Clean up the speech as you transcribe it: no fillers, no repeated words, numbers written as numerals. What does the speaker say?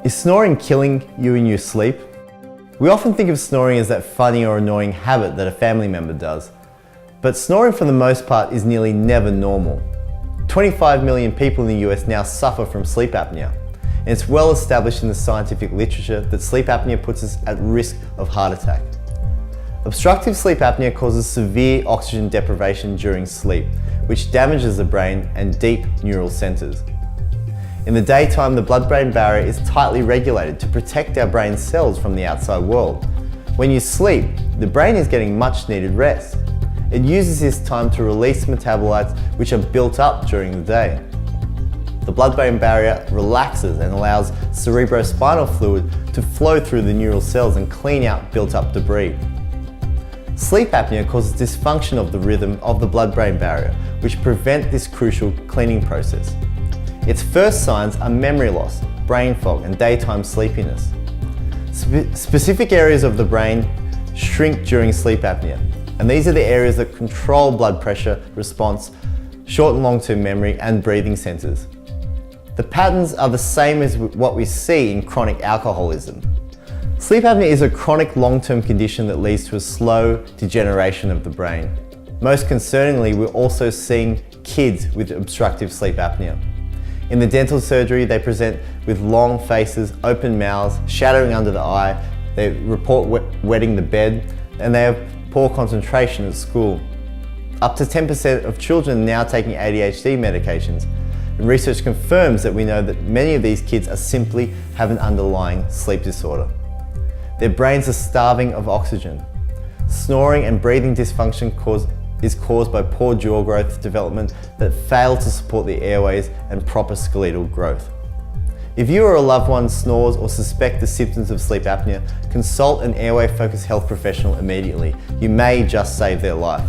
Is snoring killing you in your sleep? We often think of snoring as that funny or annoying habit that a family member does. But snoring for the most part is nearly never normal. 25 million people in the US now suffer from sleep apnea. And it's well established in the scientific literature that sleep apnea puts us at risk of heart attack. Obstructive sleep apnea causes severe oxygen deprivation during sleep, which damages the brain and deep neural centers. In the daytime, the blood-brain barrier is tightly regulated to protect our brain cells from the outside world. When you sleep, the brain is getting much needed rest. It uses this time to release metabolites which are built up during the day. The blood-brain barrier relaxes and allows cerebrospinal fluid to flow through the neural cells and clean out built-up debris. Sleep apnea causes dysfunction of the rhythm of the blood-brain barrier, which prevent this crucial cleaning process. Its first signs are memory loss, brain fog, and daytime sleepiness. Specific areas of the brain shrink during sleep apnea, and these are the areas that control blood pressure response, short and long-term memory, and breathing centers. The patterns are the same as what we see in chronic alcoholism. Sleep apnea is a chronic long-term condition that leads to a slow degeneration of the brain. Most concerningly, we're also seeing kids with obstructive sleep apnea. In the dental surgery, they present with long faces, open mouths, shadowing under the eye, they report wetting the bed, and they have poor concentration at school. Up to 10% of children are now taking ADHD medications, and research confirms that we know that many of these kids are simply have an underlying sleep disorder. Their brains are starving of oxygen. Snoring and breathing dysfunction is caused by poor jaw growth development that fail to support the airways and proper skeletal growth. If you or a loved one snores or suspect the symptoms of sleep apnea, consult an airway-focused health professional immediately. You may just save their life.